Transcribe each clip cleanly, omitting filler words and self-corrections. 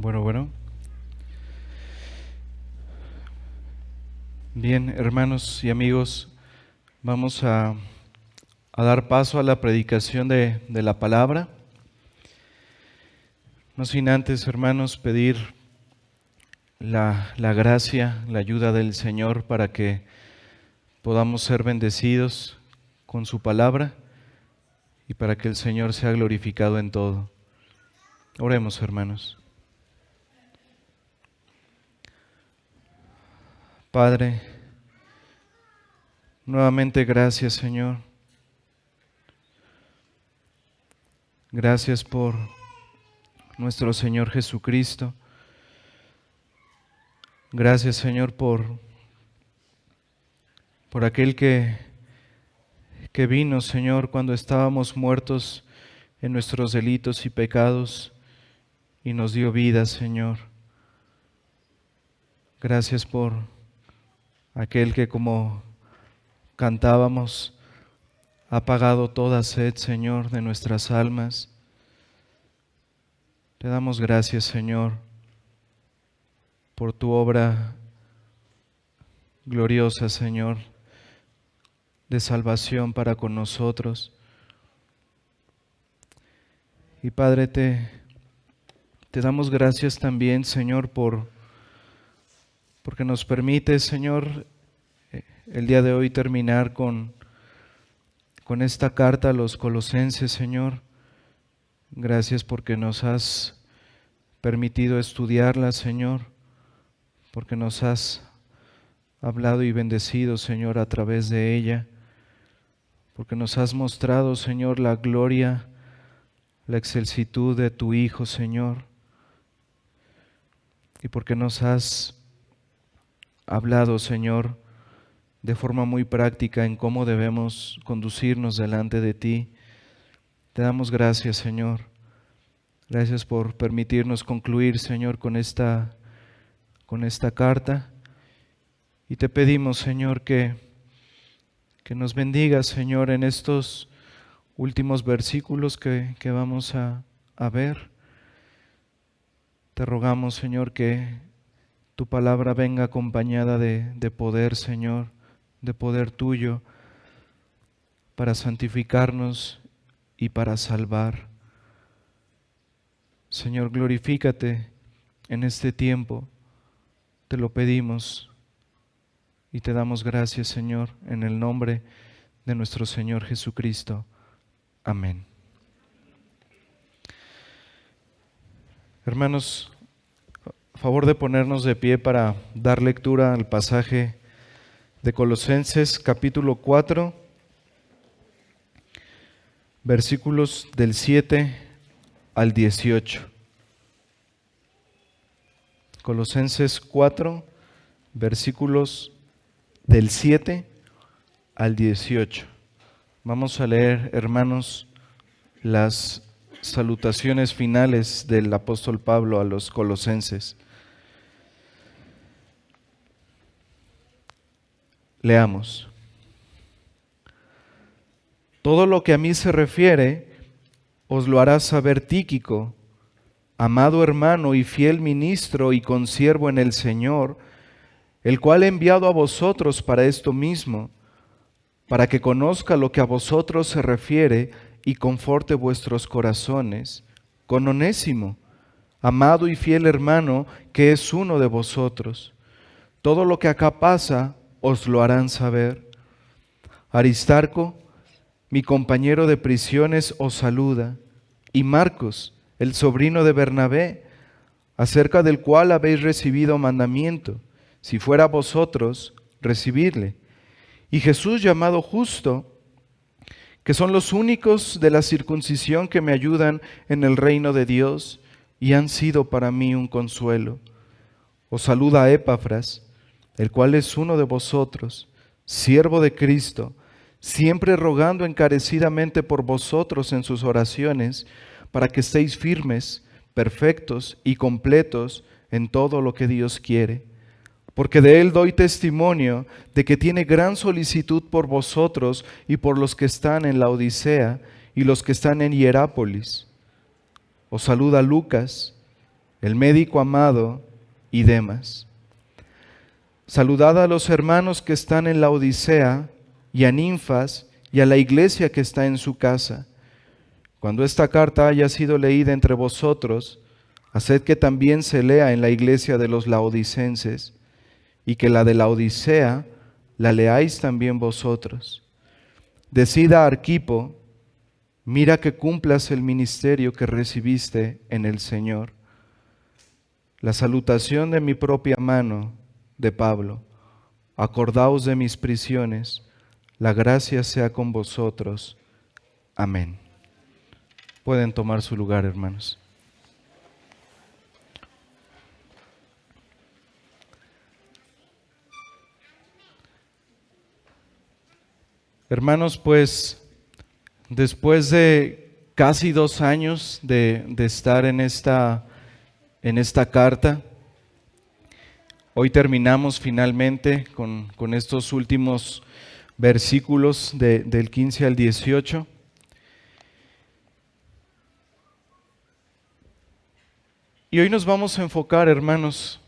Bueno. Bien, hermanos y amigos, vamos a dar paso a la predicación de la palabra. No sin antes, hermanos, pedir la gracia, la ayuda del Señor para que podamos ser bendecidos con su palabra y para que el Señor sea glorificado en todo. Oremos, hermanos. Padre, nuevamente gracias, Señor. Gracias por nuestro Señor Jesucristo. Gracias, Señor, por aquel que vino, Señor, cuando estábamos muertos en nuestros delitos y pecados y nos dio vida, Señor. Gracias por aquel que, como cantábamos, ha pagado toda sed, Señor, de nuestras almas. Te damos gracias, Señor, por tu obra gloriosa, Señor, de salvación para con nosotros. Y Padre, te damos gracias también, Señor, porque nos permite, Señor, el día de hoy terminar con esta carta a los Colosenses, Señor. Gracias porque nos has permitido estudiarla, Señor, porque nos has hablado y bendecido, Señor, a través de ella, porque nos has mostrado, Señor, la gloria, la excelsitud de tu Hijo, Señor, y porque nos has hablado, Señor, de forma muy práctica en cómo debemos conducirnos delante de ti. Te damos gracias, Señor. Gracias por permitirnos concluir, Señor, con esta carta. Y te pedimos, Señor, que nos bendigas, Señor, en estos últimos versículos que vamos a ver. Te rogamos, Señor, que tu palabra venga acompañada de poder, Señor, de poder tuyo, para santificarnos y para salvar. Señor, glorifícate en este tiempo, te lo pedimos y te damos gracias, Señor, en el nombre de nuestro Señor Jesucristo. Amén. Hermanos, a favor de ponernos de pie para dar lectura al pasaje de Colosenses capítulo 4, versículos del 7 al 18. Colosenses 4, versículos del 7 al 18. Vamos a leer, hermanos, las salutaciones finales del apóstol Pablo a los colosenses. Leamos. Todo lo que a mí se refiere os lo hará saber Tíquico, amado hermano y fiel ministro y consiervo en el Señor, el cual he enviado a vosotros para esto mismo, para que conozca lo que a vosotros se refiere y conforte vuestros corazones, con Onésimo, amado y fiel hermano, que es uno de vosotros. Todo lo que acá pasa os lo harán saber. Aristarco, mi compañero de prisiones, os saluda, y Marcos, el sobrino de Bernabé, acerca del cual habéis recibido mandamiento, si fuera vosotros, recibidle. Y Jesús, llamado Justo, que son los únicos de la circuncisión que me ayudan en el reino de Dios y han sido para mí un consuelo. Os saluda Epafras, el cual es uno de vosotros, siervo de Cristo, siempre rogando encarecidamente por vosotros en sus oraciones, para que estéis firmes, perfectos y completos en todo lo que Dios quiere. Porque de él doy testimonio de que tiene gran solicitud por vosotros y por los que están en la Odisea y los que están en Hierápolis. Os saluda Lucas, el médico amado y Demas. Saludad a los hermanos que están en la Odisea y a Ninfas y a la iglesia que está en su casa. Cuando esta carta haya sido leída entre vosotros, haced que también se lea en la iglesia de los laodicenses, y que la de la Odisea la leáis también vosotros. Decid a Arquipo, mira que cumplas el ministerio que recibiste en el Señor. La salutación de mi propia mano, de Pablo. Acordaos de mis prisiones. La gracia sea con vosotros. Amén. Pueden tomar su lugar, hermanos. Hermanos, pues después de casi 2 años de estar en esta carta, hoy terminamos finalmente con estos últimos versículos del 15 al 18. Y hoy nos vamos a enfocar, hermanos,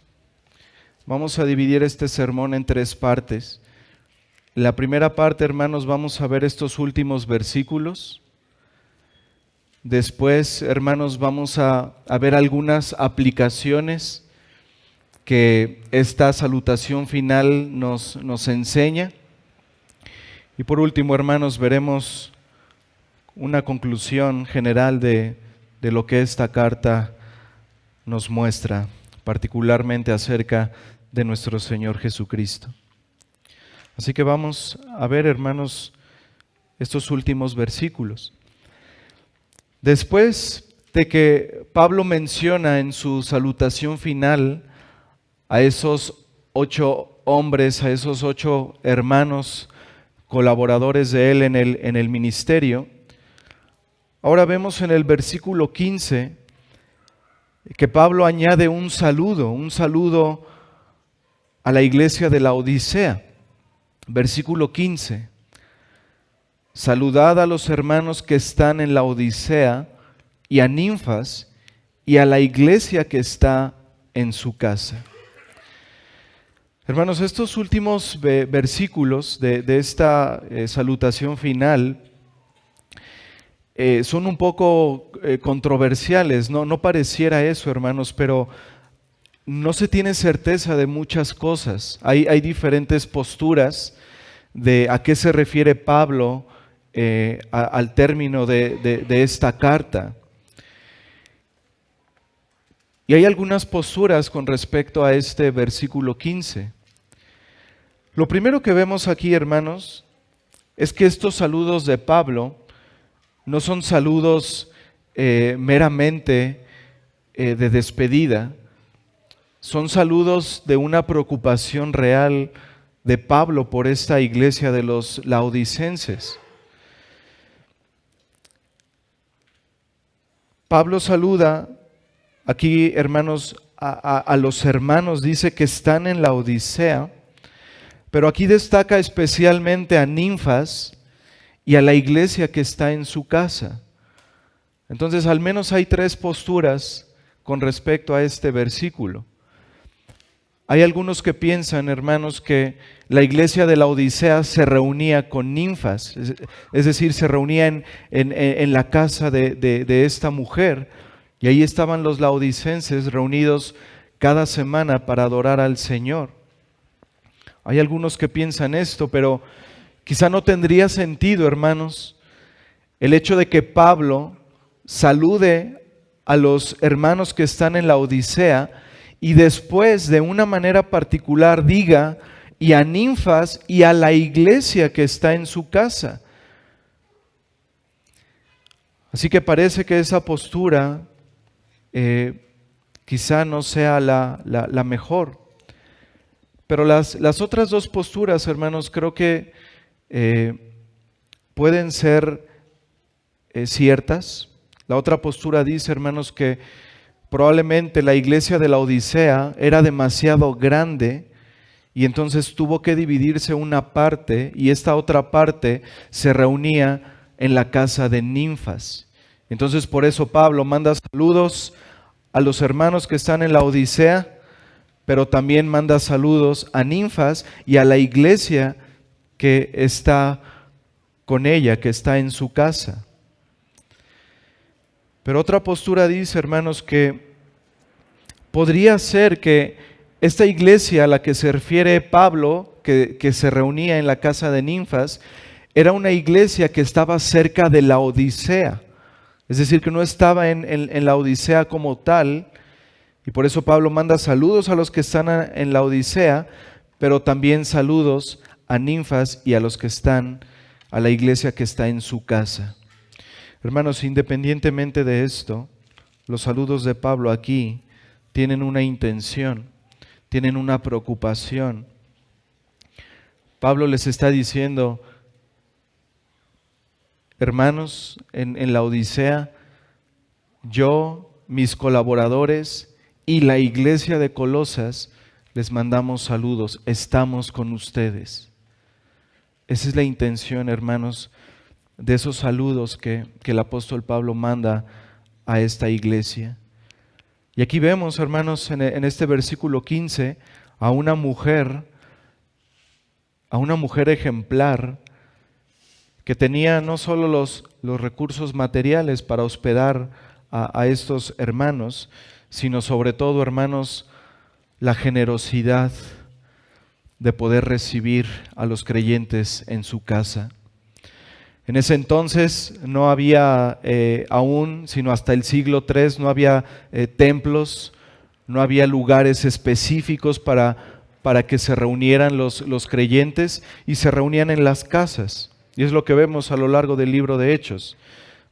vamos a dividir este sermón en 3 partes. La primera parte, hermanos, vamos a ver estos últimos versículos. Después, hermanos, vamos a ver algunas aplicaciones que esta salutación final nos enseña. Y por último, hermanos, veremos una conclusión general de lo que esta carta nos muestra, particularmente acerca de nuestro Señor Jesucristo. Así que vamos a ver, hermanos, estos últimos versículos. Después de que Pablo menciona en su salutación final a esos 8 hombres, a esos 8 hermanos colaboradores de él en el ministerio, ahora vemos en el versículo 15 que Pablo añade un saludo a la iglesia de la Odisea. Versículo 15. Saludad a los hermanos que están en la Odisea y a Ninfas y a la iglesia que está en su casa. Hermanos, estos últimos versículos de esta salutación final son un poco controversiales, no pareciera eso, hermanos, pero no se tiene certeza de muchas cosas. Hay diferentes posturas de a qué se refiere Pablo al término de esta carta. Y hay algunas posturas con respecto a este versículo 15. Lo primero que vemos aquí, hermanos, es que estos saludos de Pablo no son saludos meramente de despedida, son saludos de una preocupación real de Pablo por esta iglesia de los laodicenses. Pablo saluda aquí, hermanos, a los hermanos, dice que están en la Odisea, pero aquí destaca especialmente a Ninfas y a la iglesia que está en su casa. Entonces, al menos hay 3 posturas con respecto a este versículo. Hay algunos que piensan, hermanos, que la iglesia de la Odisea se reunía con Ninfas, es decir, se reunía en la casa de esta mujer, y ahí estaban los laodicenses reunidos cada semana para adorar al Señor. Hay algunos que piensan esto, pero quizá no tendría sentido, hermanos, el hecho de que Pablo salude a los hermanos que están en la Odisea y después de una manera particular diga y a Ninfas y a la iglesia que está en su casa. Así que parece que esa postura quizá no sea la mejor. Pero las otras 2 posturas, hermanos, creo que pueden ser ciertas. La otra postura dice, hermanos, que probablemente la iglesia de la Odisea era demasiado grande y entonces tuvo que dividirse una parte y esta otra parte se reunía en la casa de Ninfas. Entonces por eso Pablo manda saludos a los hermanos que están en la Odisea, pero también manda saludos a Ninfas y a la iglesia que está con ella, que está en su casa. Pero otra postura dice, hermanos, que podría ser que esta iglesia a la que se refiere Pablo, que se reunía en la casa de Ninfas, era una iglesia que estaba cerca de la Odisea. Es decir, que no estaba en la Odisea como tal, y por eso Pablo manda saludos a los que están en la Odisea, pero también saludos a Ninfas y a los que están, a la iglesia que está en su casa. Hermanos, independientemente de esto, los saludos de Pablo aquí tienen una intención, tienen una preocupación. Pablo les está diciendo, hermanos, en la Odisea, yo, mis colaboradores y la iglesia de Colosas les mandamos saludos, estamos con ustedes. Esa es la intención, hermanos, de esos saludos que el apóstol Pablo manda a esta iglesia. Y aquí vemos, hermanos, en este versículo 15, a una mujer ejemplar que tenía no solo los recursos materiales para hospedar a estos hermanos, sino sobre todo, hermanos, la generosidad de poder recibir a los creyentes en su casa. En ese entonces no había aún, sino hasta el siglo III, no había templos, no había lugares específicos para que se reunieran los creyentes, y se reunían en las casas. Y es lo que vemos a lo largo del libro de Hechos.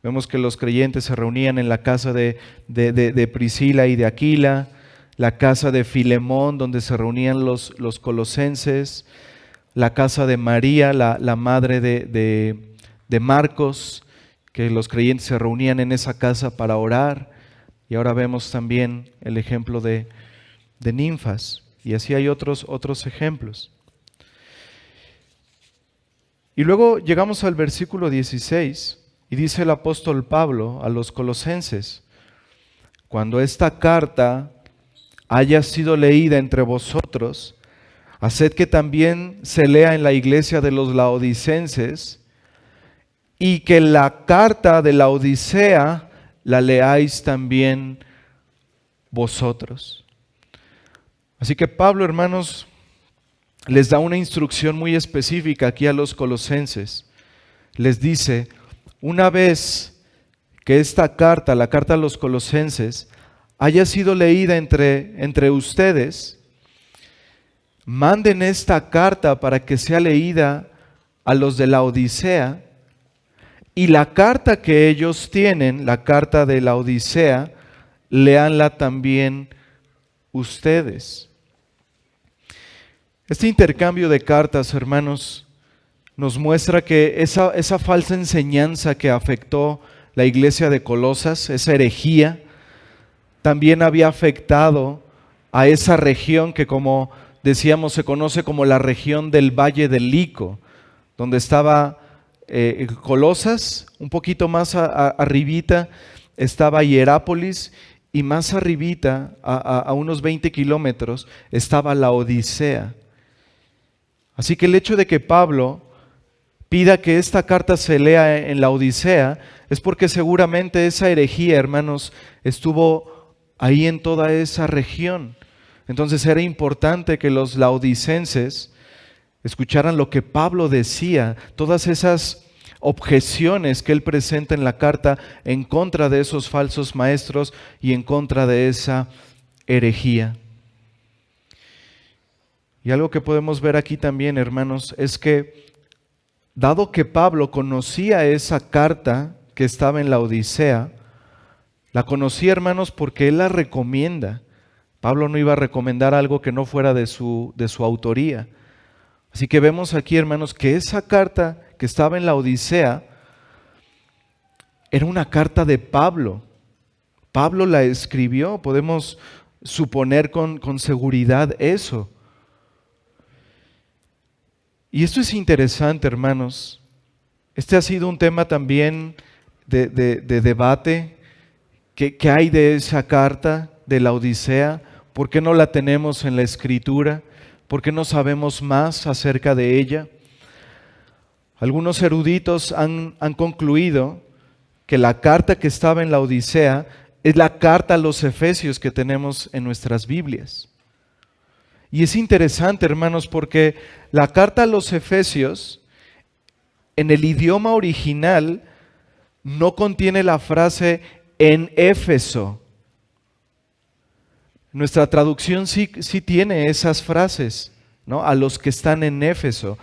Vemos que los creyentes se reunían en la casa de Priscila y de Aquila, la casa de Filemón, donde se reunían los colosenses, la casa de María, la madre de Marcos, que los creyentes se reunían en esa casa para orar. Y ahora vemos también el ejemplo de Ninfas, y así hay otros ejemplos. Y luego llegamos al versículo 16 y dice el apóstol Pablo a los colosenses: cuando esta carta haya sido leída entre vosotros, haced que también se lea en la iglesia de los laodicenses, y que la carta de la Odisea la leáis también vosotros. Así que Pablo, hermanos, les da una instrucción muy específica aquí a los colosenses. Les dice, una vez que esta carta, la carta a los colosenses, haya sido leída entre ustedes, manden esta carta para que sea leída a los de la Odisea, y la carta que ellos tienen, la carta de la Odisea, léanla también ustedes. Este intercambio de cartas, hermanos, nos muestra que esa falsa enseñanza que afectó la iglesia de Colosas, esa herejía, también había afectado a esa región que, como decíamos, se conoce como la región del Valle del Lico, donde estaba Colosas, un poquito más arribita estaba Hierápolis, y más arribita, a unos 20 kilómetros, estaba la Odisea. Así que el hecho de que Pablo pida que esta carta se lea en la Odisea es porque seguramente esa herejía, hermanos, estuvo ahí en toda esa región. Entonces era importante que los laodicenses escucharan lo que Pablo decía, todas esas objeciones que él presenta en la carta en contra de esos falsos maestros y en contra de esa herejía. Y algo que podemos ver aquí también, hermanos, es que dado que Pablo conocía esa carta que estaba en la Odisea, la conocía, hermanos, porque él la recomienda. Pablo no iba a recomendar algo que no fuera de su autoría. Así que vemos aquí, hermanos, que esa carta que estaba en la Odisea era una carta de Pablo. Pablo la escribió, podemos suponer con seguridad eso. Y esto es interesante, hermanos. Este ha sido un tema también de debate. ¿Qué hay de esa carta? de la Odisea? ¿Por qué no la tenemos en la Escritura? ¿Por qué no sabemos más acerca de ella? Algunos eruditos han concluido que la carta que estaba en la Odisea es la carta a los Efesios que tenemos en nuestras Biblias. Y es interesante, hermanos, porque la carta a los Efesios, en el idioma original, no contiene la frase en Éfeso. Nuestra traducción sí tiene esas frases, ¿no? A los que están en Éfeso.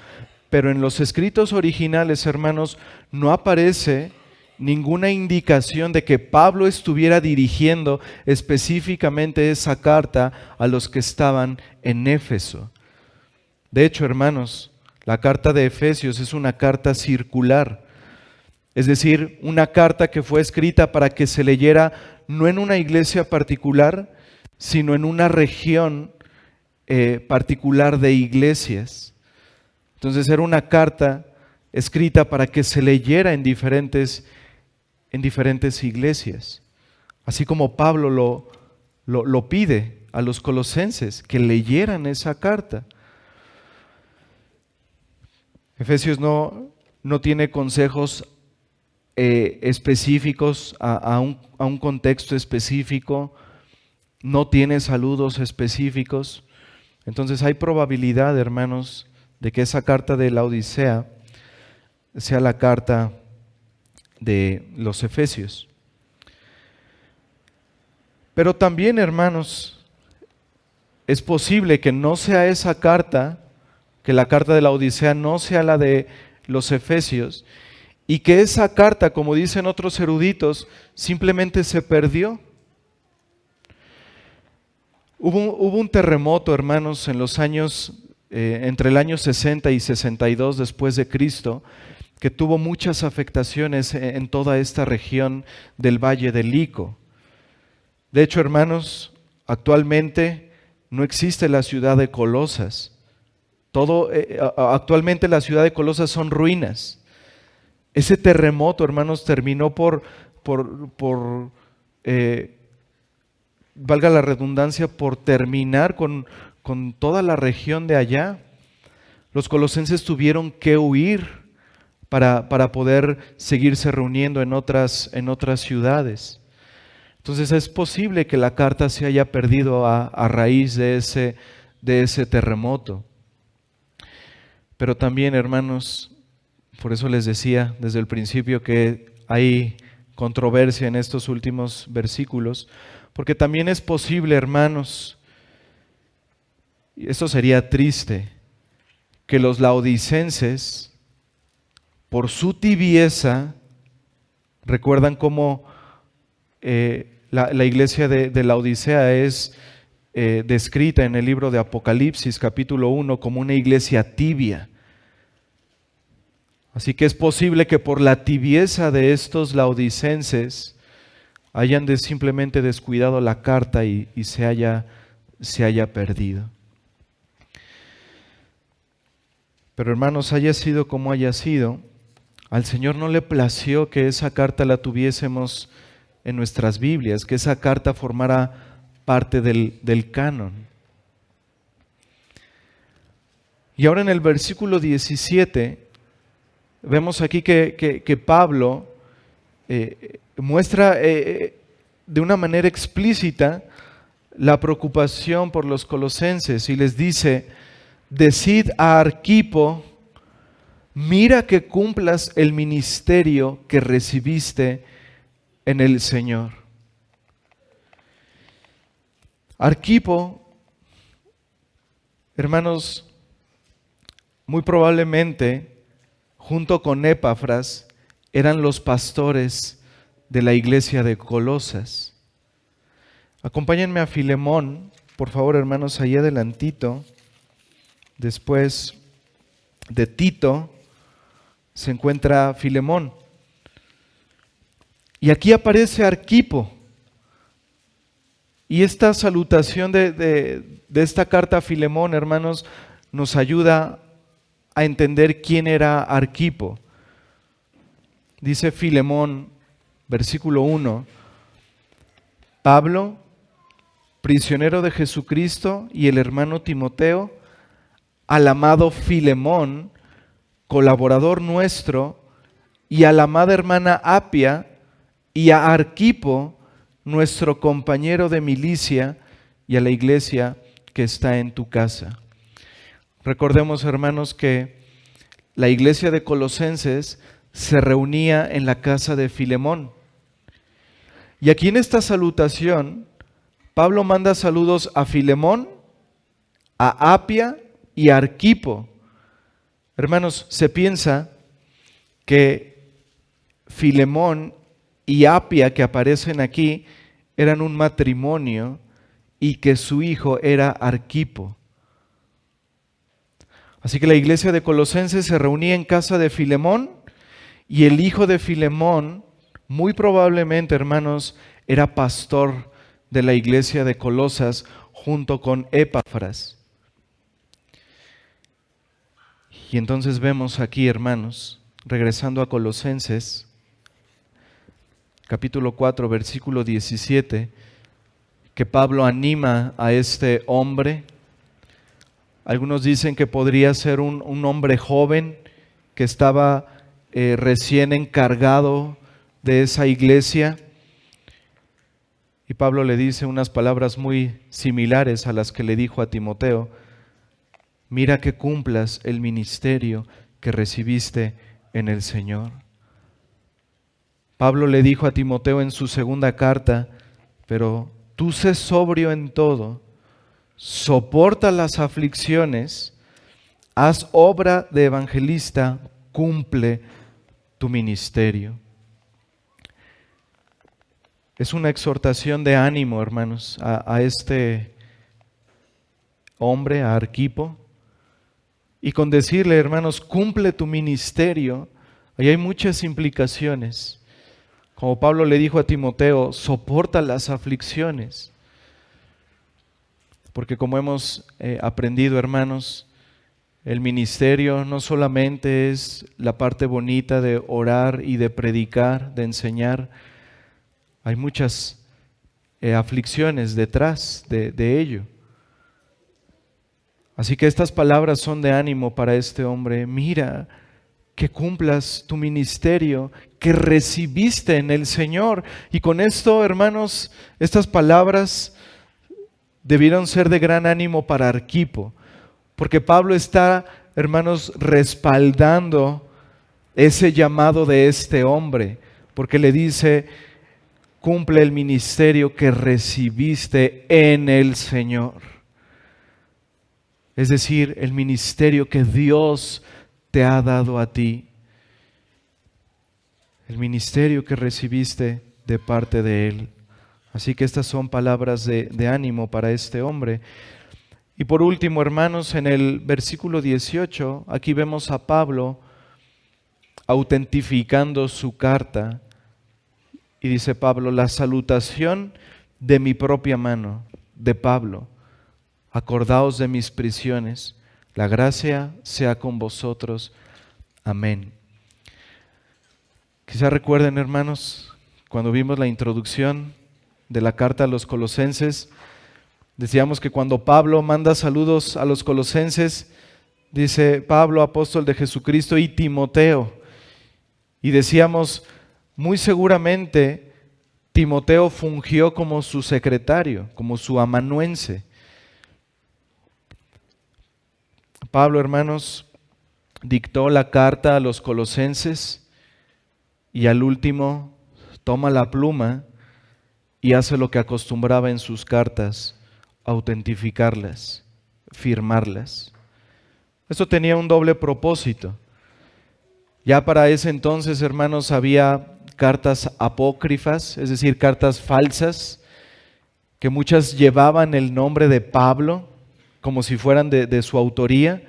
Pero en los escritos originales, hermanos, no aparece ninguna indicación de que Pablo estuviera dirigiendo específicamente esa carta a los que estaban en Éfeso. De hecho, hermanos, la carta de Efesios es una carta circular, es decir, una carta que fue escrita para que se leyera no en una iglesia particular, sino en una región particular de iglesias. Entonces era una carta escrita para que se leyera en diferentes iglesias. Así como Pablo lo pide a los colosenses, que leyeran esa carta. Efesios no tiene consejos específicos a un contexto específico, no tiene saludos específicos. Entonces hay probabilidad, hermanos, de que esa carta de la Odisea sea la carta de los Efesios. Pero también, hermanos, es posible que no sea esa carta, que la carta de la Odisea no sea la de los Efesios, y que esa carta, como dicen otros eruditos, simplemente se perdió. Hubo un terremoto, hermanos, en los años, entre el año 60 y 62 después de Cristo, que tuvo muchas afectaciones en toda esta región del Valle del Lico. De hecho, hermanos, actualmente no existe la ciudad de Colosas. Actualmente la ciudad de Colosas son ruinas. Ese terremoto, hermanos, terminó valga la redundancia, por terminar con toda la región de allá. Los colosenses tuvieron que huir para poder seguirse reuniendo en otras ciudades. Entonces es posible que la carta se haya perdido a raíz de ese terremoto. Pero también, hermanos, por eso les decía desde el principio que hay controversia en estos últimos versículos, porque también es posible, hermanos, y esto sería triste, que los laodicenses, por su tibieza, recuerdan cómo la iglesia de Laodicea es descrita en el libro de Apocalipsis, capítulo 1, como una iglesia tibia. Así que es posible que por la tibieza de estos laodicenses hayan simplemente descuidado la carta y se haya perdido. Pero hermanos, haya sido como haya sido, al Señor no le plació que esa carta la tuviésemos en nuestras Biblias, que esa carta formara parte del canon. Y ahora en el versículo 17, vemos aquí que Pablo muestra de una manera explícita la preocupación por los colosenses y les dice: decid a Arquipo, mira que cumplas el ministerio que recibiste en el Señor. Arquipo, hermanos, muy probablemente, junto con Epafras, eran los pastores de la iglesia de Colosas. Acompáñenme a Filemón, por favor, hermanos, ahí adelantito. Después de Tito se encuentra Filemón. Y aquí aparece Arquipo. Y esta salutación de esta carta a Filemón, hermanos, nos ayuda a entender quién era Arquipo. Dice Filemón, versículo 1, Pablo, prisionero de Jesucristo, y el hermano Timoteo, al amado Filemón, colaborador nuestro, y a la amada hermana Apia, y a Arquipo, nuestro compañero de milicia, y a la iglesia que está en tu casa. Recordemos, hermanos, que la iglesia de Colosenses se reunía en la casa de Filemón. Y aquí en esta salutación, Pablo manda saludos a Filemón, a Apia y a Arquipo. Hermanos, se piensa que Filemón y Apia, que aparecen aquí, eran un matrimonio y que su hijo era Arquipo. Así que la iglesia de Colosenses se reunía en casa de Filemón, y el hijo de Filemón, muy probablemente, hermanos, era pastor de la iglesia de Colosas junto con Epafras. Y entonces vemos aquí, hermanos, regresando a Colosenses, capítulo 4, versículo 17, que Pablo anima a este hombre. Algunos dicen que podría ser un hombre joven que estaba recién encargado de esa iglesia. Y Pablo le dice unas palabras muy similares a las que le dijo a Timoteo: mira que cumplas el ministerio que recibiste en el Señor. Pablo le dijo a Timoteo en su segunda carta: pero tú sé sobrio en todo, soporta las aflicciones, haz obra de evangelista, cumple tu ministerio. Es una exhortación de ánimo, hermanos, a este hombre, a Arquipo. Y con decirle, hermanos, cumple tu ministerio, ahí hay muchas implicaciones. Como Pablo le dijo a Timoteo, soporta las aflicciones. Porque como hemos aprendido, hermanos, el ministerio no solamente es la parte bonita de orar y de predicar, de enseñar. Hay muchas aflicciones detrás de ello. Así que estas palabras son de ánimo para este hombre. Mira que cumplas tu ministerio que recibiste en el Señor. Y con esto, hermanos, estas palabras debieron ser de gran ánimo para Arquipo, porque Pablo está, hermanos, respaldando ese llamado de este hombre, porque le dice: cumple el ministerio que recibiste en el Señor. Es decir, el ministerio que Dios te ha dado a ti. El ministerio que recibiste de parte de Él. Así que estas son palabras de ánimo para este hombre. Y por último, hermanos, en el versículo 18, aquí vemos a Pablo autentificando su carta. Y dice Pablo: la salutación de mi propia mano, de Pablo. Acordaos de mis prisiones. La gracia sea con vosotros. Amén. Quizá recuerden, hermanos, cuando vimos la introducción de la carta a los Colosenses, decíamos que cuando Pablo manda saludos a los colosenses, dice Pablo, apóstol de Jesucristo, y Timoteo. Y decíamos, muy seguramente Timoteo fungió como su secretario, como su amanuense. Pablo, hermanos, dictó la carta a los colosenses y al último toma la pluma y hace lo que acostumbraba en sus cartas: autentificarlas, firmarlas. Esto tenía un doble propósito. Ya para ese entonces, hermanos, había cartas apócrifas, es decir, cartas falsas, que muchas llevaban el nombre de Pablo, como si fueran de su autoría.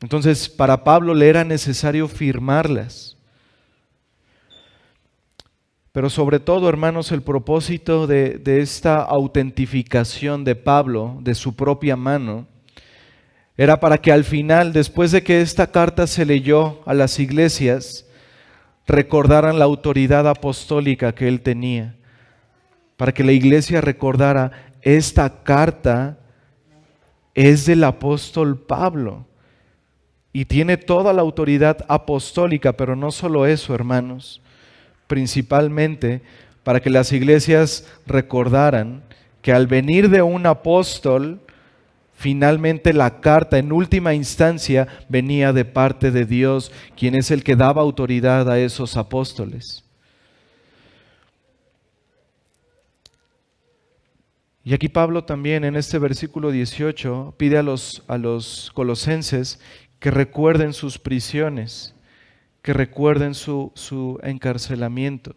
Entonces, para Pablo le era necesario firmarlas. Pero sobre todo, hermanos, el propósito de esta autentificación de Pablo, de su propia mano, era para que al final, después de que esta carta se leyó a las iglesias, recordaran la autoridad apostólica que él tenía, para que la iglesia recordara: esta carta es del apóstol Pablo y tiene toda la autoridad apostólica, pero no solo eso, hermanos, principalmente para que las iglesias recordaran que al venir de un apóstol, finalmente la carta en última instancia venía de parte de Dios, quien es el que daba autoridad a esos apóstoles. Y aquí Pablo también en este versículo 18 pide a los colosenses que recuerden sus prisiones, que recuerden su encarcelamiento.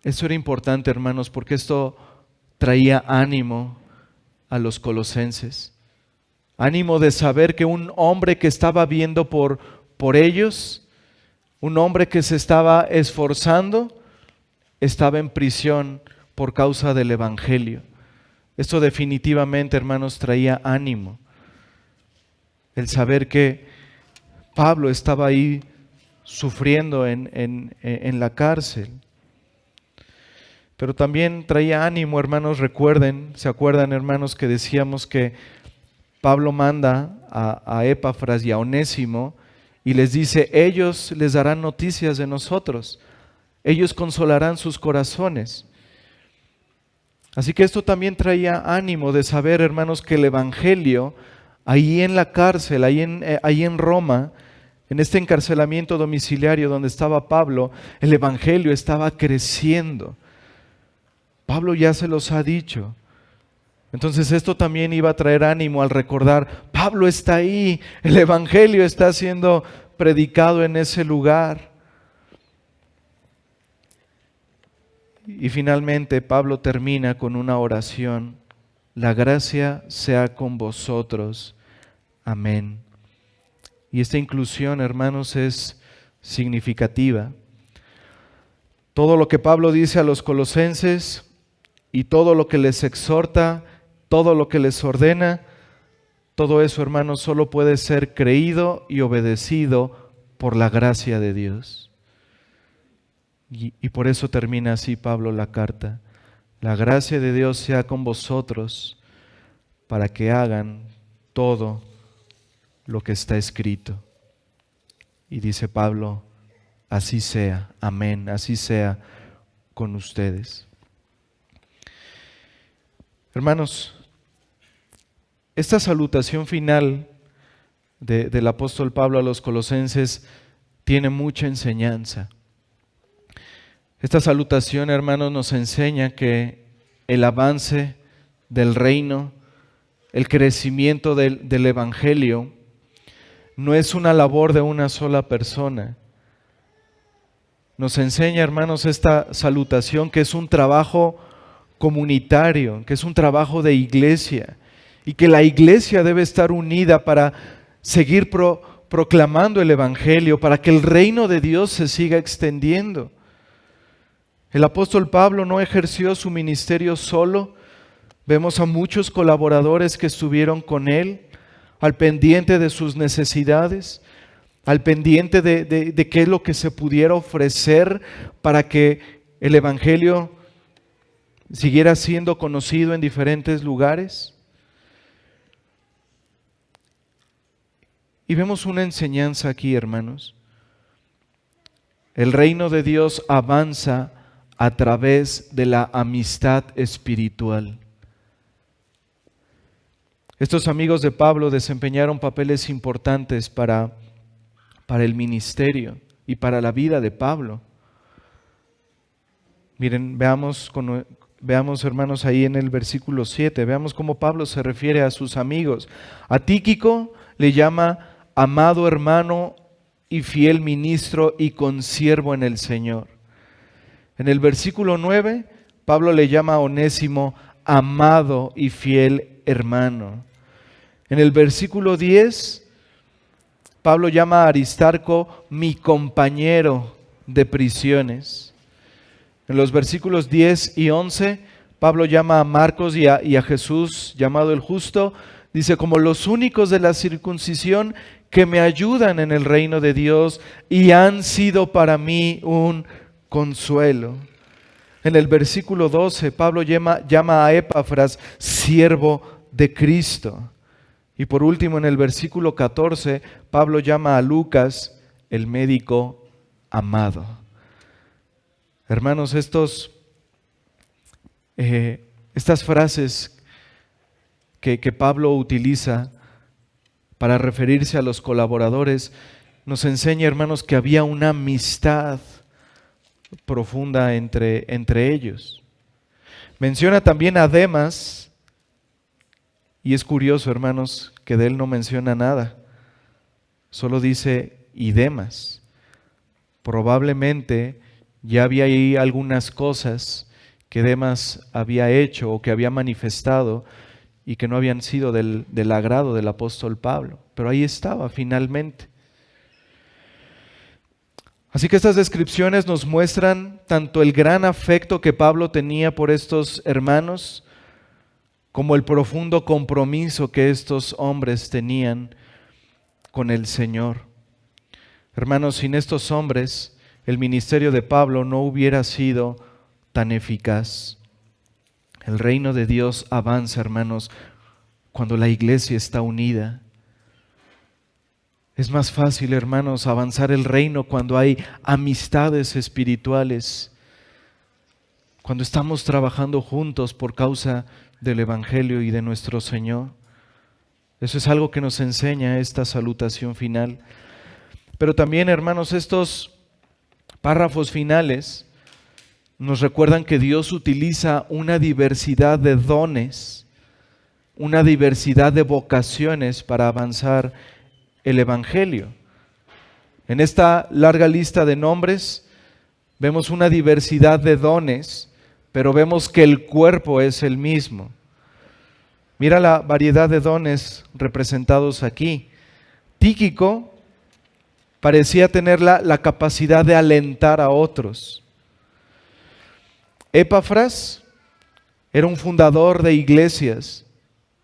Esto era importante, hermanos, porque esto traía ánimo a los colosenses. Ánimo de saber que un hombre que estaba viendo por ellos, un hombre que se estaba esforzando, estaba en prisión por causa del Evangelio. Esto definitivamente, hermanos, traía ánimo. El saber que Pablo estaba ahí sufriendo en la cárcel. Pero también traía ánimo, hermanos, ¿se acuerdan, hermanos, que decíamos que Pablo manda a Epafras y a Onésimo y les dice, ellos les darán noticias de nosotros, ellos consolarán sus corazones. Así que esto también traía ánimo de saber, hermanos, que el Evangelio, ahí en la cárcel, ahí en Roma, en este encarcelamiento domiciliario donde estaba Pablo, el Evangelio estaba creciendo. Pablo ya se los ha dicho. Entonces esto también iba a traer ánimo al recordar, Pablo está ahí, el Evangelio está siendo predicado en ese lugar. Y finalmente Pablo termina con una oración, la gracia sea con vosotros. Amén. Y esta inclusión, hermanos, es significativa. Todo lo que Pablo dice a los colosenses y todo lo que les exhorta, todo lo que les ordena, todo eso, hermanos, solo puede ser creído y obedecido por la gracia de Dios. Y por eso termina así Pablo la carta. La gracia de Dios sea con vosotros para que hagan todo lo que está escrito. Y dice Pablo, así sea, amén, así sea con ustedes. Hermanos, esta salutación final del apóstol Pablo a los colosenses tiene mucha enseñanza. Esta salutación, hermanos, nos enseña que el avance del reino, el crecimiento del Evangelio, no es una labor de una sola persona. Nos enseña, hermanos, esta salutación que es un trabajo comunitario, que es un trabajo de iglesia y que la iglesia debe estar unida para seguir proclamando el Evangelio, para que el reino de Dios se siga extendiendo. El apóstol Pablo no ejerció su ministerio solo. Vemos a muchos colaboradores que estuvieron con él, al pendiente de sus necesidades, al pendiente de qué es lo que se pudiera ofrecer para que el Evangelio siguiera siendo conocido en diferentes lugares. Y vemos una enseñanza aquí, hermanos. El reino de Dios avanza a través de la amistad espiritual. Estos amigos de Pablo desempeñaron papeles importantes para el ministerio y para la vida de Pablo. Miren, veamos, hermanos, ahí en el versículo 7, veamos cómo Pablo se refiere a sus amigos. A Tíquico le llama amado hermano y fiel ministro y consiervo en el Señor. En el versículo 9, Pablo le llama a Onésimo amado y fiel hermano. En el versículo 10, Pablo llama a Aristarco mi compañero de prisiones. En los versículos 10 y 11, Pablo llama a Marcos y a Jesús, llamado el justo, dice, como los únicos de la circuncisión que me ayudan en el reino de Dios y han sido para mí un consuelo. En el versículo 12, Pablo llama a Epafras siervo de Cristo. Y por último, en el versículo 14, Pablo llama a Lucas el médico amado. Hermanos, estas frases que Pablo utiliza para referirse a los colaboradores nos enseña, hermanos, que había una amistad profunda entre ellos. Menciona también a Demas, y es curioso, hermanos, que de él no menciona nada. Solo dice y Demas. Probablemente ya había ahí algunas cosas que Demas había hecho o que había manifestado y que no habían sido del agrado del apóstol Pablo. Pero ahí estaba finalmente. Así que estas descripciones nos muestran tanto el gran afecto que Pablo tenía por estos hermanos, como el profundo compromiso que estos hombres tenían con el Señor. Hermanos, sin estos hombres, el ministerio de Pablo no hubiera sido tan eficaz. El reino de Dios avanza, hermanos, cuando la iglesia está unida. Es más fácil, hermanos, avanzar el reino cuando hay amistades espirituales, cuando estamos trabajando juntos por causa del Evangelio y de nuestro Señor. Eso es algo que nos enseña esta salutación final. Pero también, hermanos, estos párrafos finales nos recuerdan que Dios utiliza una diversidad de dones, una diversidad de vocaciones para avanzar el Evangelio. En esta larga lista de nombres vemos una diversidad de dones, pero vemos que el cuerpo es el mismo. Mira la variedad de dones representados aquí. Tíquico parecía tener la capacidad de alentar a otros. Epafras era un fundador de iglesias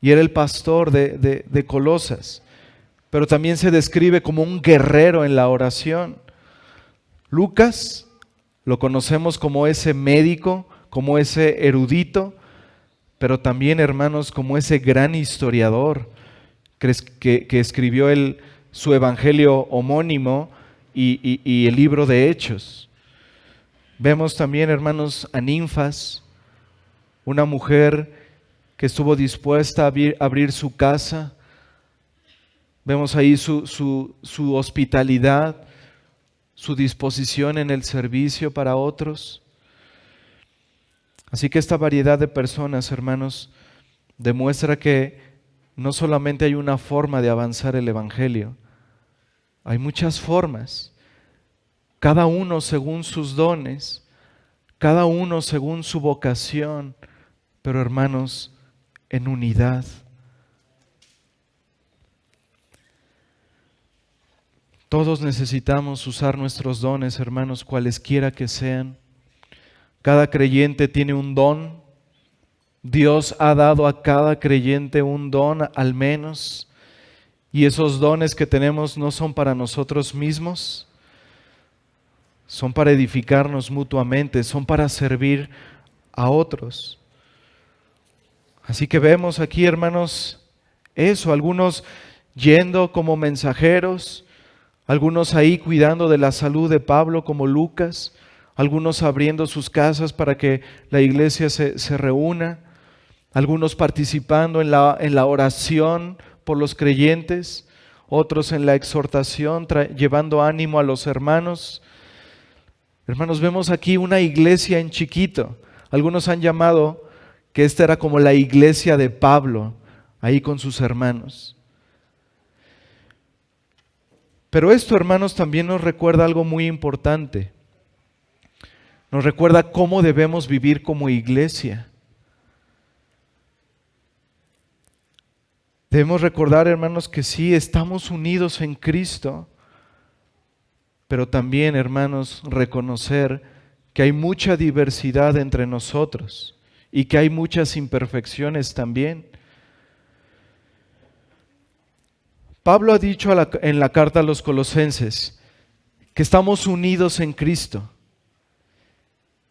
y era el pastor de Colosas, pero también se describe como un guerrero en la oración. Lucas lo conocemos como ese médico, como ese erudito, pero también, hermanos, como ese gran historiador que escribió su evangelio homónimo y el libro de Hechos. Vemos también, hermanos, a Ninfas, una mujer que estuvo dispuesta a abrir su casa. Vemos ahí su hospitalidad, su disposición en el servicio para otros. Así que esta variedad de personas, hermanos, demuestra que no solamente hay una forma de avanzar el Evangelio, hay muchas formas, cada uno según sus dones, cada uno según su vocación, pero hermanos, en unidad. Todos necesitamos usar nuestros dones, hermanos, cualesquiera que sean. Cada creyente tiene un don. Dios ha dado a cada creyente un don al menos. Y esos dones que tenemos no son para nosotros mismos, son para edificarnos mutuamente, son para servir a otros. Así que vemos aquí, hermanos, eso, algunos yendo como mensajeros, algunos ahí cuidando de la salud de Pablo como Lucas, algunos abriendo sus casas para que la iglesia se reúna, algunos participando en la oración por los creyentes, otros en la exhortación, llevando ánimo a los hermanos. Hermanos, vemos aquí una iglesia en chiquito. Algunos han llamado que esta era como la iglesia de Pablo, ahí con sus hermanos. Pero esto, hermanos, también nos recuerda algo muy importante. Nos recuerda cómo debemos vivir como iglesia. Debemos recordar, hermanos, que sí, estamos unidos en Cristo, pero también, hermanos, reconocer que hay mucha diversidad entre nosotros y que hay muchas imperfecciones también. Pablo ha dicho en la carta a los Colosenses que estamos unidos en Cristo.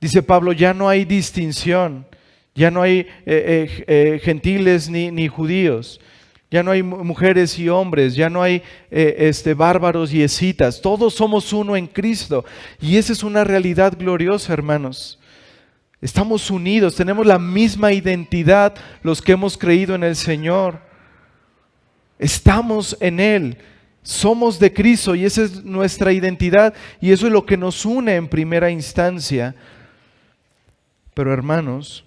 Dice Pablo, ya no hay distinción, ya no hay gentiles ni judíos, ya no hay mujeres y hombres, ya no hay bárbaros y escitas, todos somos uno en Cristo. Y esa es una realidad gloriosa, hermanos. Estamos unidos, tenemos la misma identidad los que hemos creído en el Señor. Estamos en Él, somos de Cristo y esa es nuestra identidad y eso es lo que nos une en primera instancia. Pero hermanos,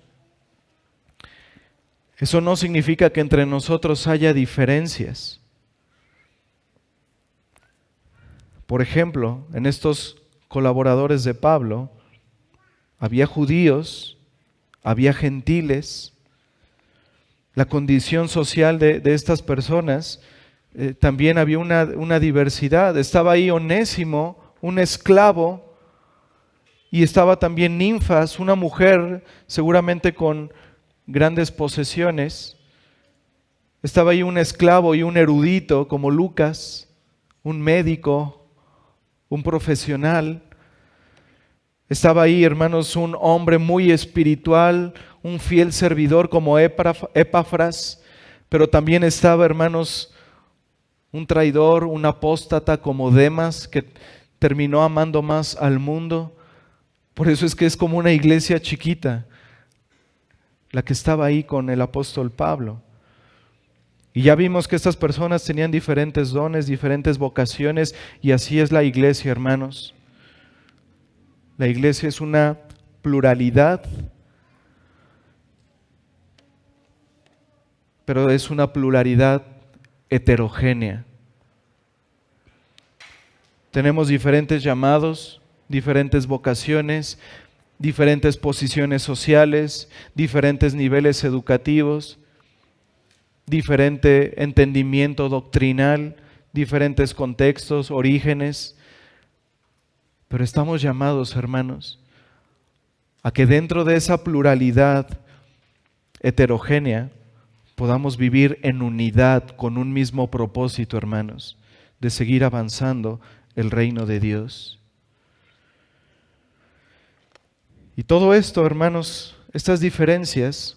eso no significa que entre nosotros haya diferencias. Por ejemplo, en estos colaboradores de Pablo, había judíos, había gentiles. La condición social de estas personas, también había una diversidad. Estaba ahí Onésimo, un esclavo, y estaba también Ninfas, una mujer seguramente con grandes posesiones. Estaba ahí un esclavo y un erudito como Lucas, un médico, un profesional. Estaba ahí, hermanos, un hombre muy espiritual, un fiel servidor como Epafras, pero también estaba, hermanos, un traidor, un apóstata como Demas, que terminó amando más al mundo. Por eso es que es como una iglesia chiquita, la que estaba ahí con el apóstol Pablo. Y ya vimos que estas personas tenían diferentes dones, diferentes vocaciones, y así es la iglesia, hermanos. La iglesia es una pluralidad, pero es una pluralidad heterogénea. Tenemos diferentes llamados, diferentes vocaciones, diferentes posiciones sociales, diferentes niveles educativos, diferente entendimiento doctrinal, diferentes contextos, orígenes. Pero estamos llamados, hermanos, a que dentro de esa pluralidad heterogénea podamos vivir en unidad con un mismo propósito, hermanos, de seguir avanzando el reino de Dios. Y todo esto, hermanos, estas diferencias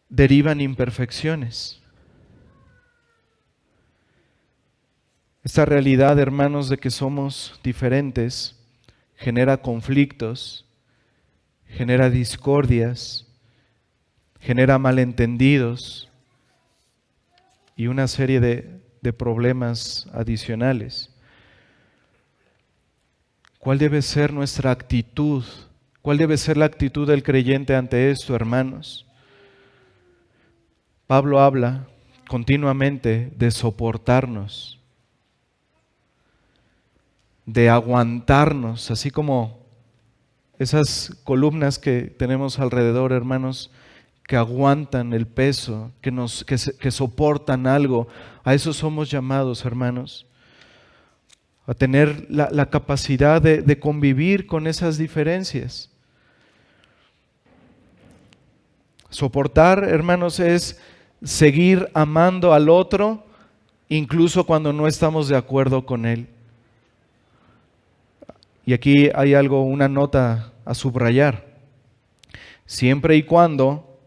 derivan imperfecciones. Esta realidad, hermanos, de que somos diferentes, genera conflictos, genera discordias, genera malentendidos y una serie de problemas adicionales. ¿Cuál debe ser nuestra actitud? ¿Cuál debe ser la actitud del creyente ante esto, hermanos? Pablo habla continuamente de soportarnos, de aguantarnos, así como esas columnas que tenemos alrededor, hermanos, que aguantan el peso, que soportan algo. A eso somos llamados, hermanos, a tener la capacidad de convivir con esas diferencias. Soportar, hermanos, es seguir amando al otro, incluso cuando no estamos de acuerdo con él. Y aquí hay algo, una nota a subrayar. Siempre y cuando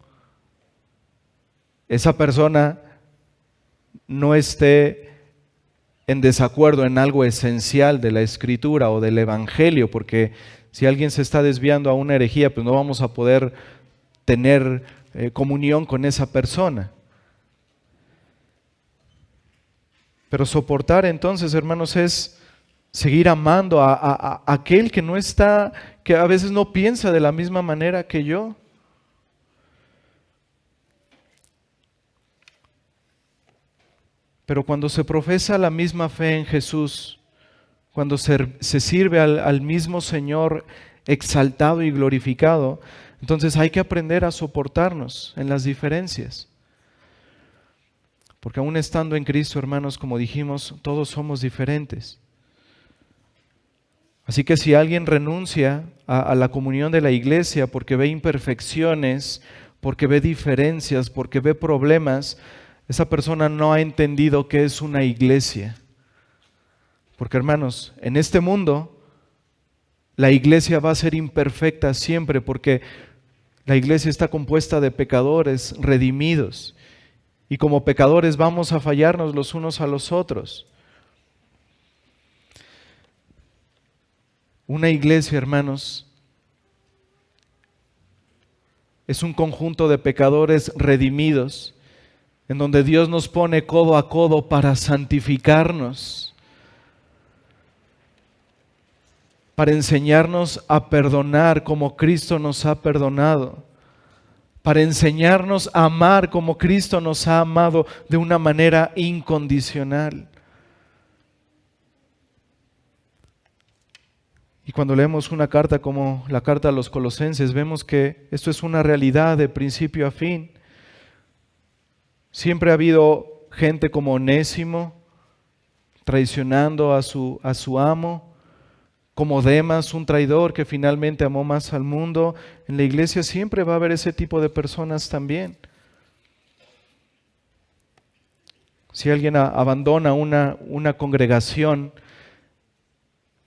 esa persona no esté en desacuerdo en algo esencial de la Escritura o del Evangelio, porque si alguien se está desviando a una herejía, pues no vamos a poder tener comunión con esa persona. Pero soportar entonces, hermanos, es seguir amando a aquel que no está, que a veces no piensa de la misma manera que yo. Pero cuando se profesa la misma fe en Jesús, cuando se sirve al mismo Señor exaltado y glorificado, entonces hay que aprender a soportarnos en las diferencias. Porque aún estando en Cristo, hermanos, como dijimos, todos somos diferentes. Así que si alguien renuncia a la comunión de la iglesia porque ve imperfecciones, porque ve diferencias, porque ve problemas, esa persona no ha entendido qué es una iglesia. Porque, hermanos, en este mundo La iglesia va a ser imperfecta siempre porque la iglesia está compuesta de pecadores redimidos. Y como pecadores vamos a fallarnos los unos a los otros. Una iglesia, hermanos, es un conjunto de pecadores redimidos en donde Dios nos pone codo a codo para santificarnos, para enseñarnos a perdonar como Cristo nos ha perdonado, para enseñarnos a amar como Cristo nos ha amado de una manera incondicional. Y cuando leemos una carta como la carta a los Colosenses, vemos que esto es una realidad de principio a fin. Siempre ha habido gente como Onésimo, traicionando a su amo, como Demas, un traidor que finalmente amó más al mundo. En la iglesia siempre va a haber ese tipo de personas también. Si alguien abandona una congregación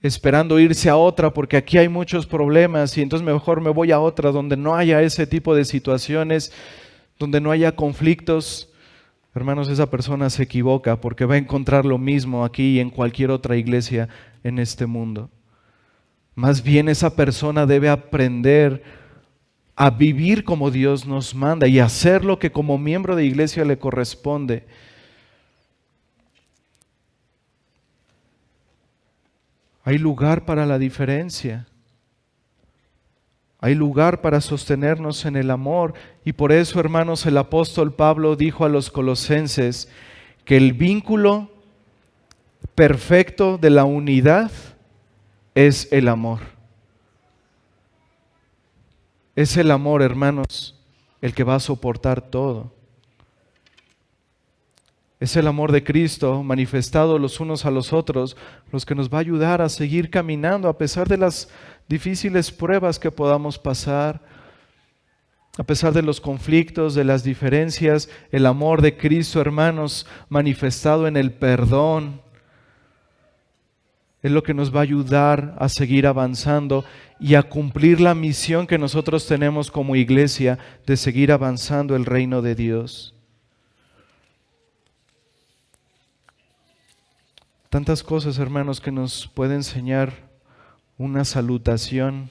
esperando irse a otra porque aquí hay muchos problemas y entonces mejor me voy a otra donde no haya ese tipo de situaciones, donde no haya conflictos, hermanos, esa persona se equivoca porque va a encontrar lo mismo aquí y en cualquier otra iglesia en este mundo. Más bien esa persona debe aprender a vivir como Dios nos manda y hacer lo que como miembro de iglesia le corresponde. Hay lugar para la diferencia. Hay lugar para sostenernos en el amor. Y por eso, hermanos, el apóstol Pablo dijo a los colosenses que el vínculo perfecto de la unidad es el amor. Es el amor, hermanos, el que va a soportar todo. Es el amor de Cristo manifestado los unos a los otros, los que nos va a ayudar a seguir caminando a pesar de las difíciles pruebas que podamos pasar, a pesar de los conflictos, de las diferencias. El amor de Cristo, hermanos, manifestado en el perdón, es lo que nos va a ayudar a seguir avanzando y a cumplir la misión que nosotros tenemos como iglesia de seguir avanzando el reino de Dios. Tantas cosas, hermanos, que nos puede enseñar una salutación.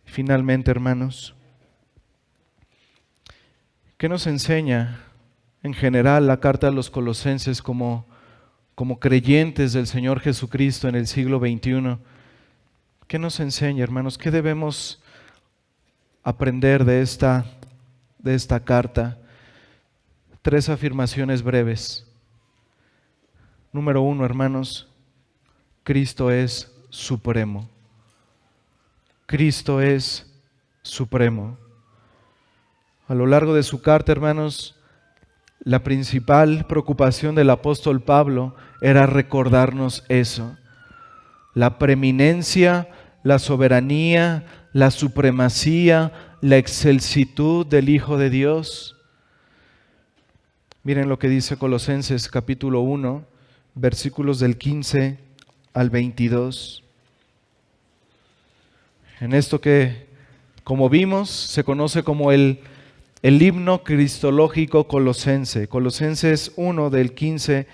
Finalmente, hermanos, ¿qué nos enseña en general la carta a los Colosenses como creyentes del Señor Jesucristo en el siglo XXI? ¿Qué nos enseña, hermanos? ¿Qué debemos aprender de esta carta? 3 afirmaciones breves. Número 1, hermanos, Cristo es supremo. Cristo es supremo. A lo largo de su carta, hermanos, la principal preocupación del apóstol Pablo era recordarnos eso. La preeminencia, la soberanía, la supremacía, la excelsitud del Hijo de Dios. Miren lo que dice Colosenses capítulo 1, versículos del 15 al 22. En esto que, como vimos, se conoce como el himno cristológico colosense. Colosenses 1, del 15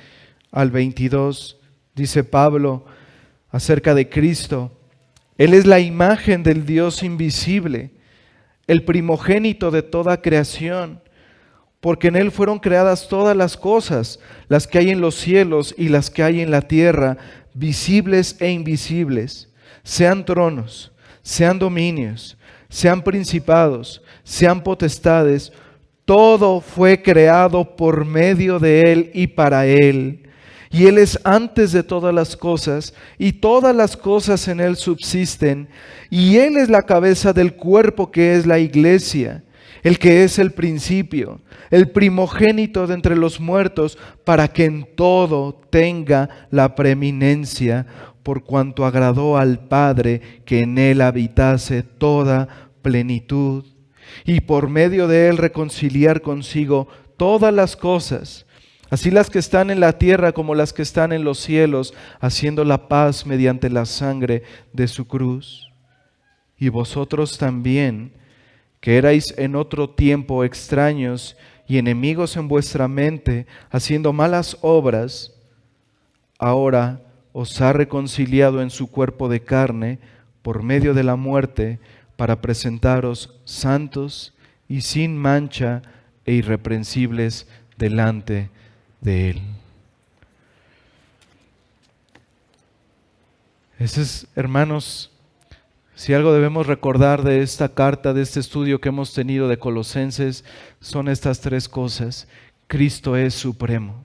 al 22, dice Pablo acerca de Cristo: Él es la imagen del Dios invisible, el primogénito de toda creación, porque en Él fueron creadas todas las cosas, las que hay en los cielos y las que hay en la tierra, visibles e invisibles, sean tronos, sean dominios, sean principados, sean potestades. Todo fue creado por medio de Él y para Él. Y Él es antes de todas las cosas, y todas las cosas en Él subsisten. Y Él es la cabeza del cuerpo que es la iglesia, el que es el principio, el primogénito de entre los muertos, para que en todo tenga la preeminencia, por cuanto agradó al Padre que en Él habitase toda plenitud, y por medio de Él reconciliar consigo todas las cosas, Así las que están en la tierra como las que están en los cielos, haciendo la paz mediante la sangre de su cruz. Y vosotros también, que erais en otro tiempo extraños y enemigos en vuestra mente, haciendo malas obras, ahora os ha reconciliado en su cuerpo de carne por medio de la muerte, para presentaros santos y sin mancha e irreprensibles delante de Él. Ese es, hermanos, si algo debemos recordar de esta carta, de este estudio que hemos tenido de Colosenses, son estas tres cosas. Cristo es supremo.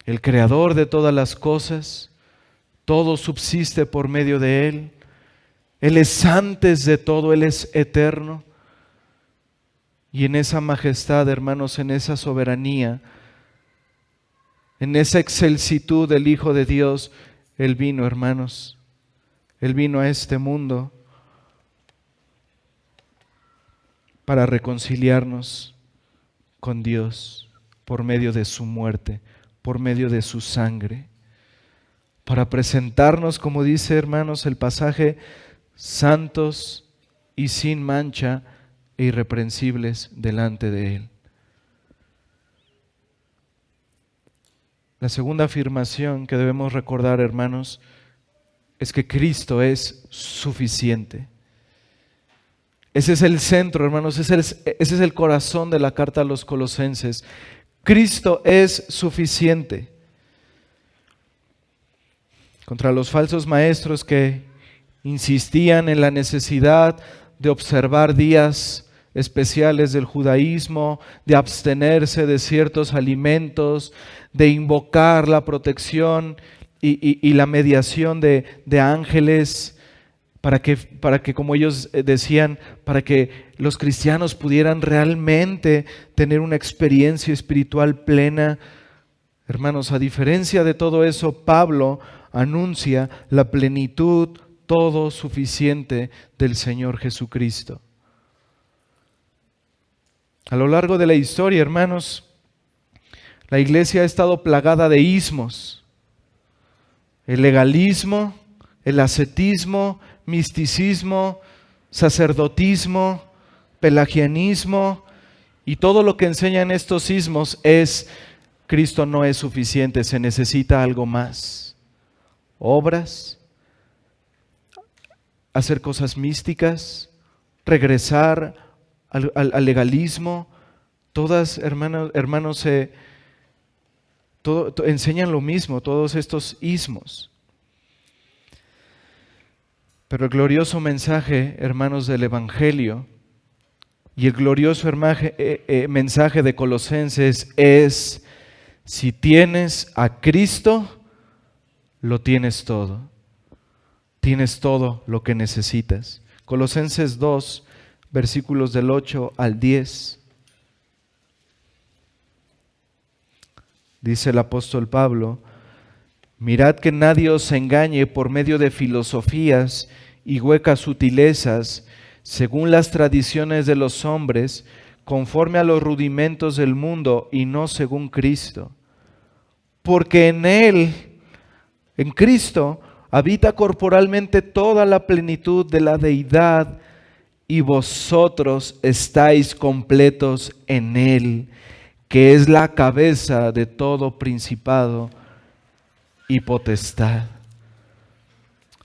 El creador de todas las cosas, todo subsiste por medio de Él. Él es antes de todo, Él es eterno. Y en esa majestad, hermanos, en esa soberanía, en esa excelsitud del Hijo de Dios, Él vino, hermanos. Él vino a este mundo para reconciliarnos con Dios por medio de su muerte, por medio de su sangre, para presentarnos, como dice, hermanos, el pasaje, santos y sin mancha e irreprensibles delante de Él. La segunda afirmación que debemos recordar, hermanos, es que Cristo es suficiente. Ese es el centro, hermanos, ese es el corazón de la carta a los Colosenses. Cristo es suficiente. Contra los falsos maestros que insistían en la necesidad de observar días especiales del judaísmo, de abstenerse de ciertos alimentos, de invocar la protección y la mediación de ángeles, para que, como ellos decían, para que los cristianos pudieran realmente tener una experiencia espiritual plena. Hermanos, a diferencia de todo eso, Pablo anuncia la plenitud todo suficiente del Señor Jesucristo. A lo largo de la historia, hermanos, la iglesia ha estado plagada de ismos. El legalismo, el ascetismo, misticismo, sacerdotismo, pelagianismo, y todo lo que enseñan estos ismos es: Cristo no es suficiente, se necesita algo más. Obras, hacer cosas místicas, regresar al legalismo. Todas, hermanos, enseñan lo mismo, todos estos ismos. Pero el glorioso mensaje, hermanos, del Evangelio y el glorioso mensaje de Colosenses es: si tienes a Cristo, lo tienes todo. Tienes todo lo que necesitas. Colosenses 2, versículos del 8 al 10. Dice el apóstol Pablo: mirad que nadie os engañe por medio de filosofías y huecas sutilezas, según las tradiciones de los hombres, conforme a los rudimentos del mundo y no según Cristo. Porque en Él, en Cristo, habita corporalmente toda la plenitud de la deidad, y vosotros estáis completos en Él, que es la cabeza de todo principado y potestad.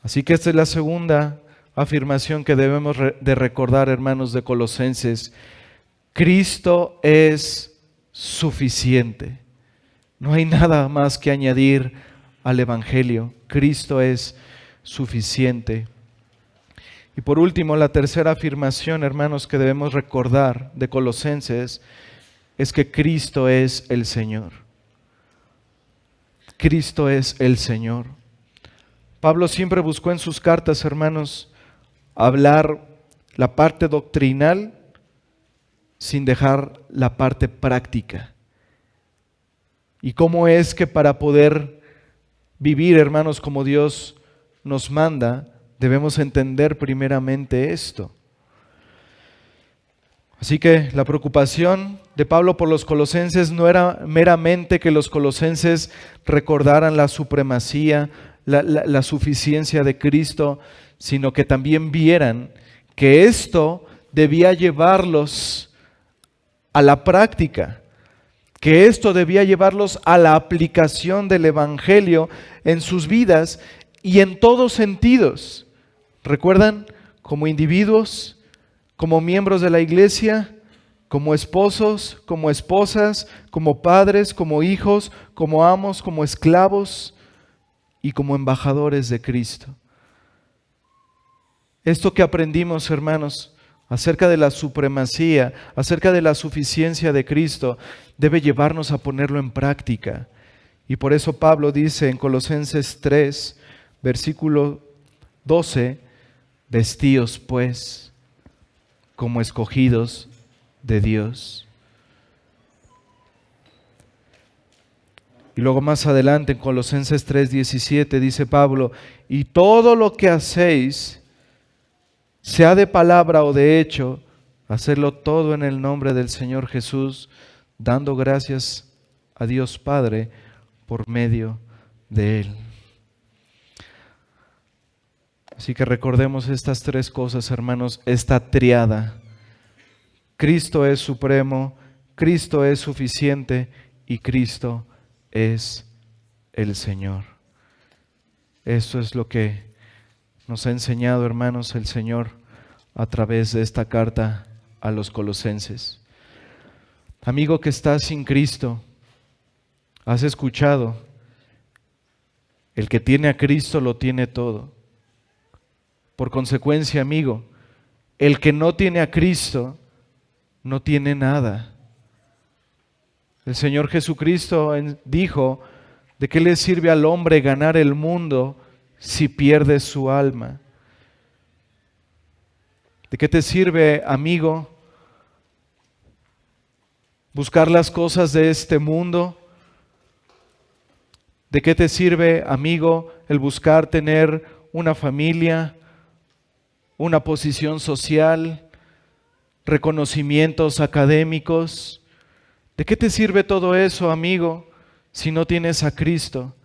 Así que esta es la segunda afirmación que debemos de recordar, hermanos, de Colosenses. Cristo es suficiente. No hay nada más que añadir al Evangelio. Cristo es suficiente. Y por último, la tercera afirmación, hermanos, que debemos recordar de Colosenses es que Cristo es el Señor. Cristo es el Señor. Pablo siempre buscó en sus cartas, hermanos, hablar la parte doctrinal sin dejar la parte práctica. Y cómo es que para poder vivir, hermanos, como Dios nos manda, debemos entender primeramente esto. Así que la preocupación de Pablo por los colosenses no era meramente que los colosenses recordaran la supremacía, la suficiencia de Cristo, sino que también vieran que esto debía llevarlos a la práctica, que esto debía llevarlos a la aplicación del Evangelio en sus vidas y en todos sentidos. ¿Recuerdan? Como individuos, como miembros de la iglesia, como esposos, como esposas, como padres, como hijos, como amos, como esclavos y como embajadores de Cristo. Esto que aprendimos, hermanos, acerca de la supremacía, acerca de la suficiencia de Cristo, debe llevarnos a ponerlo en práctica. Y por eso Pablo dice en Colosenses 3, versículo 12, vestíos pues como escogidos de Dios. Y luego más adelante en Colosenses 3:17 dice Pablo, y todo lo que hacéis, sea de palabra o de hecho, hacerlo todo en el nombre del Señor Jesús, dando gracias a Dios Padre por medio de Él. Así que recordemos estas tres cosas, hermanos, esta triada. Cristo es supremo, Cristo es suficiente y Cristo es el Señor. Eso es lo que nos ha enseñado, hermanos, el Señor a través de esta carta a los colosenses. Amigo que estás sin Cristo, has escuchado, el que tiene a Cristo lo tiene todo. Por consecuencia, amigo, el que no tiene a Cristo no tiene nada. El Señor Jesucristo dijo, ¿de qué le sirve al hombre ganar el mundo si pierde su alma? ¿De qué te sirve, amigo, buscar las cosas de este mundo? ¿De qué te sirve, amigo, el buscar tener una familia, una posición social, reconocimientos académicos? ¿De qué te sirve todo eso, amigo, si no tienes a Cristo?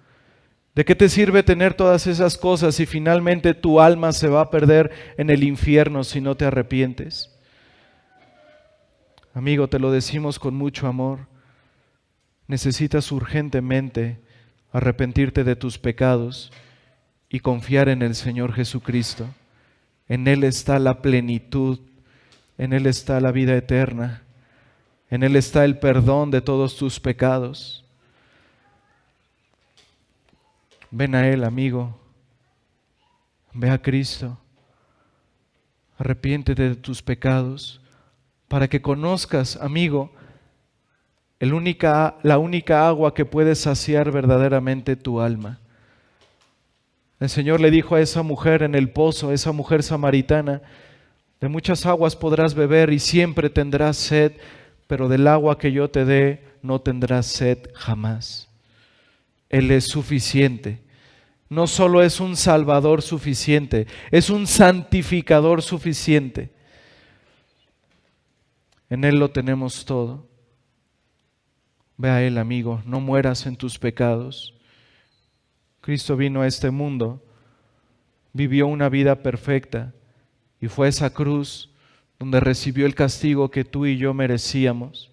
¿De qué te sirve tener todas esas cosas si finalmente tu alma se va a perder en el infierno si no te arrepientes? Amigo, te lo decimos con mucho amor. Necesitas urgentemente arrepentirte de tus pecados y confiar en el Señor Jesucristo. En Él está la plenitud, en Él está la vida eterna, en Él está el perdón de todos tus pecados. Ven a Él, amigo. Ve a Cristo. Arrepiéntete de tus pecados para que conozcas, amigo, la única agua que puede saciar verdaderamente tu alma. El Señor le dijo a esa mujer en el pozo, esa mujer samaritana, de muchas aguas podrás beber y siempre tendrás sed, pero del agua que yo te dé no tendrás sed jamás. Él es suficiente. No solo es un salvador suficiente, es un santificador suficiente. En Él lo tenemos todo. Ve a Él, amigo, no mueras en tus pecados. Cristo vino a este mundo, vivió una vida perfecta y fue a esa cruz donde recibió el castigo que tú y yo merecíamos,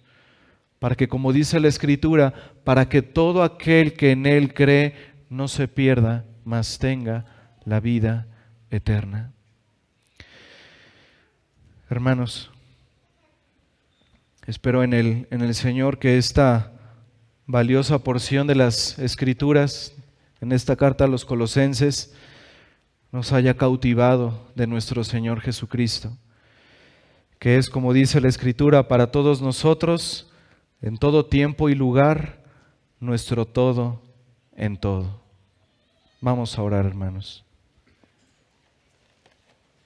para que, como dice la Escritura, para que todo aquel que en Él cree no se pierda, mas tenga la vida eterna. Hermanos, espero en el Señor que esta valiosa porción de las Escrituras, en esta carta a los Colosenses, nos haya cautivado de nuestro Señor Jesucristo, que es, como dice la Escritura, para todos nosotros, en todo tiempo y lugar, nuestro todo en todo. Vamos a orar, hermanos.